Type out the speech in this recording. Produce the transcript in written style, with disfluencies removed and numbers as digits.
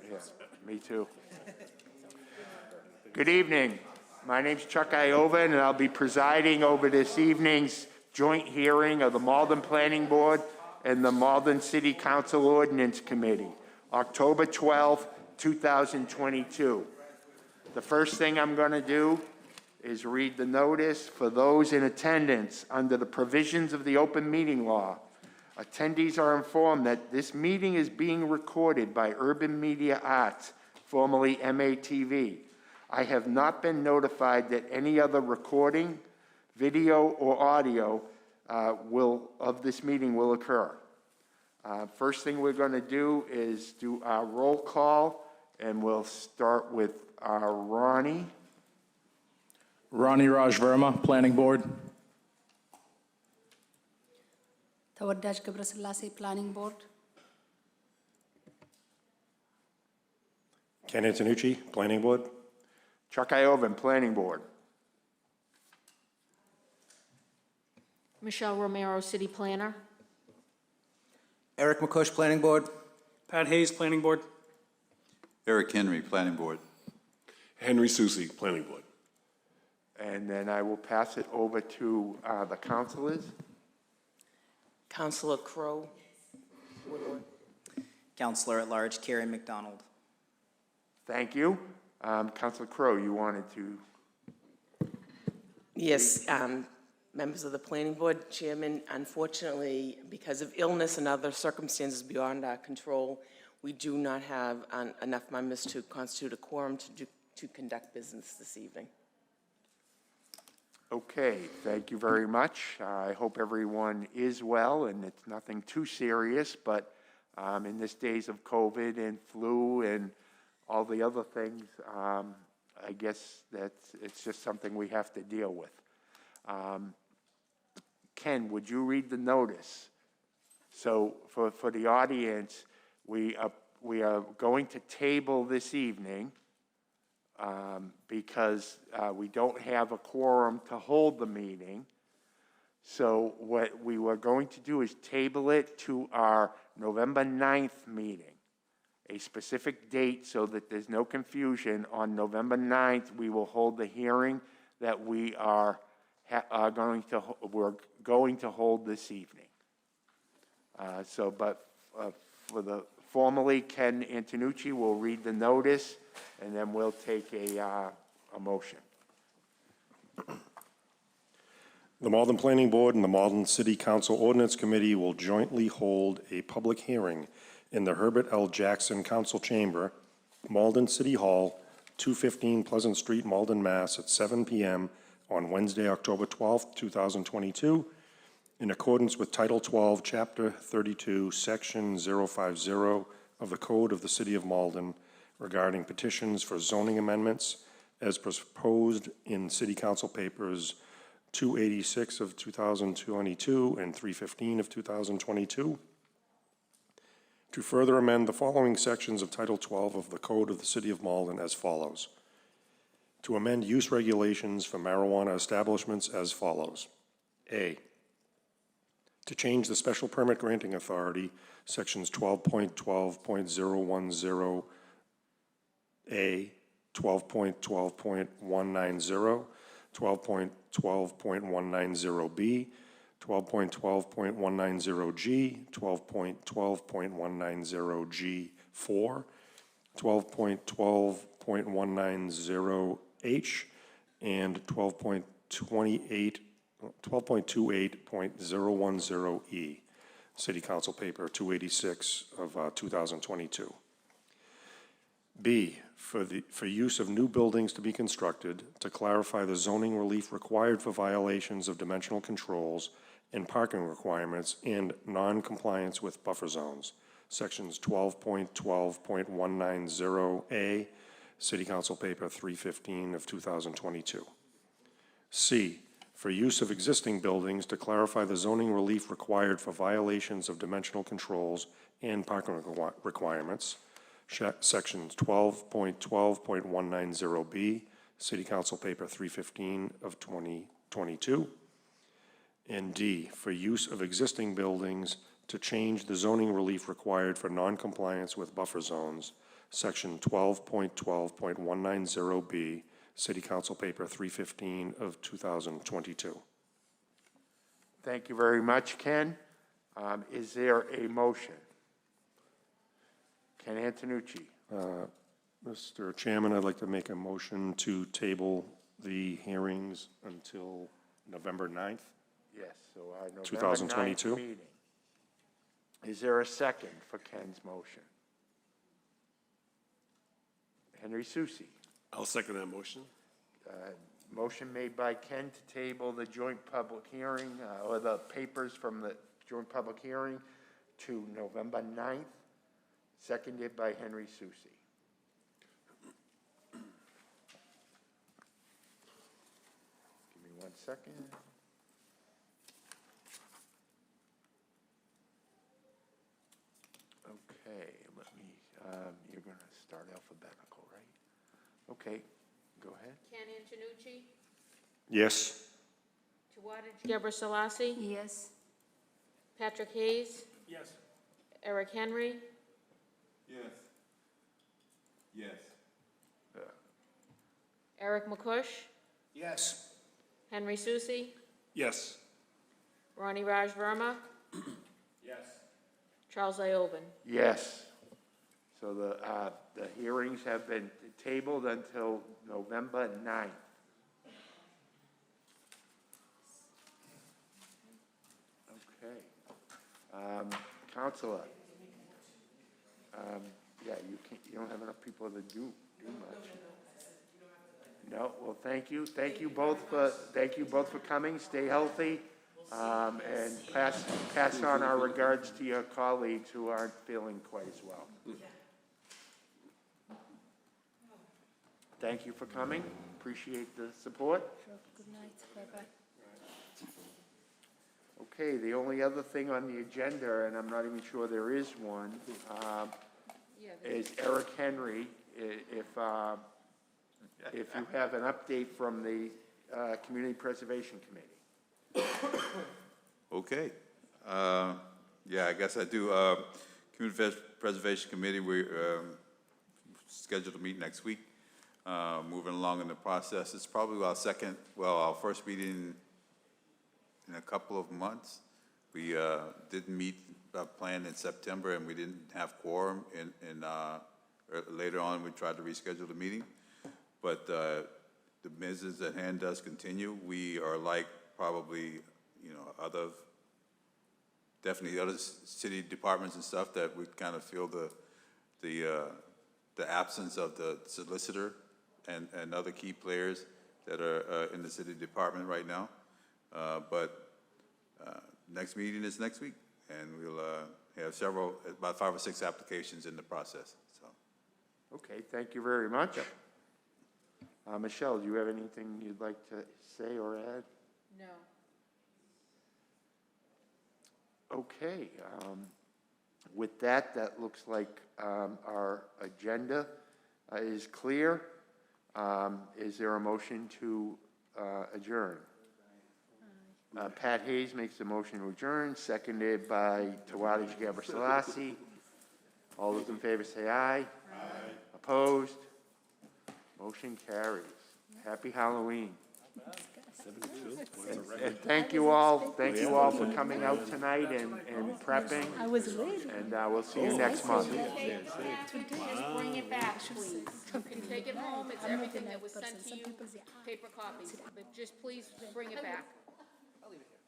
Yeah, me too. Good evening. My name's Chuck Iova, and I'll be presiding over this evening's joint hearing of the Malden Planning Board and the Malden City Council Ordinance Committee, October 12th, 2022. The first thing I'm going to do is read the notice for those in attendance under the provisions of the open meeting law. Attendees are informed that this meeting is being recorded by Urban Media Arts, formerly MATV. I have not been notified that any other recording, video, or audio of this meeting will occur. First thing we're going to do is do our roll call, and we'll start with Ronnie. Ronnie Raj Verma, Planning Board. Tawadaj Gabrasillasi, Planning Board. Ken Antonucci, Planning Board. Chuck Iovan, Planning Board. Michelle Romero, City Planner. Eric McCush, Planning Board. Pat Hayes, Planning Board. Eric Henry, Planning Board. Henry Susi, Planning Board. And then I will pass it over to the councilors. Councilor Crowe, Woodward. Councilor at Large, Carrie McDonald. Thank you. Councilor Crowe, you wanted to. Yes, members of the Planning Board, Chairman, unfortunately, because of illness and other circumstances beyond our control, we do not have enough members to constitute a quorum to conduct business this evening. Okay, thank you very much. I hope everyone is well and it's nothing too serious, but in this days of COVID and flu and all the other things, I guess it's just something we have to deal with. Ken, would you read the notice? So for the audience, we are going to table this evening because we don't have a quorum to hold the meeting. So what we were going to do is table it to our November 9th meeting, a specific date so that there's no confusion. On November 9th, we will hold the hearing that we're going to hold this evening. Formally, Ken Antonucci will read the notice, and then we'll take a motion. The Malden Planning Board and the Malden City Council Ordinance Committee will jointly hold a public hearing in the Herbert L. Jackson Council Chamber, Malden City Hall, 215 Pleasant Street, Malden, Mass. At 7 p.m. on Wednesday, October 12th, 2022, in accordance with Title 12, Chapter 32, Section 050 of the Code of the City of Malden regarding petitions for zoning amendments as proposed in City Council Papers 286 of 2022 and 315 of 2022, to further amend the following sections of Title 12 of the Code of the City of Malden as follows. To amend use regulations for marijuana establishments as follows. A, to change the special permit granting authority, sections 12.12.010A, 12.12.190, 12.12.190B, 12.12.190G, 12.12.190G4, 12.12.190H, and 12.28.010E, City Council Paper 286 of 2022. B, for use of new buildings to be constructed to clarify the zoning relief required for violations of dimensional controls and parking requirements and non-compliance with buffer zones, sections 12.12.190A, City Council Paper 315 of 2022. C, for use of existing buildings to clarify the zoning relief required for violations of dimensional controls and parking requirements, sections 12.12.190B, City Council Paper 315 of 2022. And D, for use of existing buildings to change the zoning relief required for noncompliance with buffer zones, Section 12.12.190B, City Council Paper 315 of 2022. Thank you very much, Ken. Is there a motion? Ken Antonucci. Mr. Chairman, I'd like to make a motion to table the hearings until November 9th. Yes, so our November 2022. 9th meeting. Is there a second for Ken's motion? Henry Susi. I'll second that motion. Motion made by Ken to table the joint public hearing, or the papers from the joint public hearing to November 9th, seconded by Henry Susi. Give me 1 second. Okay, let me, you're going to start alphabetical, right? Okay, go ahead. Ken Antonucci, Yes? Tawadej Geber Selassie, Yes. Patrick Hayes, Yes. Eric Henry, Yes. Yes. Eric McCush, Yes. Henry Susi, Yes. Ronnie Raj Verma, Yes. Charles Ioven. Yes. So the hearings have been tabled until November 9th. Okay. Counselor. Yeah, you don't have enough people to do much. No, well, thank you. Thank you both for coming. Stay healthy. And pass on our regards to your colleagues who aren't feeling quite as well. Thank you for coming. Appreciate the support. Sure. Good night. Bye-bye. Okay, the only other thing on the agenda, and I'm not even sure there is one, is Eric Henry. If you have an update from the Community Preservation Committee. Okay. Yeah, I guess I do. Community Preservation Committee, we're scheduled to meet next week. Moving along in the process. It's probably our first meeting in a couple of months. We didn't meet planned in September, and we didn't have quorum. Later on, we tried to reschedule the meeting. But the business at hand does continue. We are like probably, definitely other city departments and stuff that we kind of feel the absence of the solicitor and other key players that are in the city department right now. But next meeting is next week, and we'll have about 5 or 6 applications in the process. So, Okay, thank you very much. Michelle, do you have anything you'd like to say or add? No. Okay, with that, that looks like our agenda is clear. Is there a motion to adjourn? Pat Hayes makes the motion to adjourn, seconded by Tawadej Geber Selassie. All those in favor say aye. Aye. Opposed? Motion carries. Happy Halloween. And thank you all for coming out tonight and prepping, I was ready. and we'll see you next month. Just bring it back, please. You can take it home, it's everything that was sent to you, paper copies, but just please bring it back. I'll leave it here.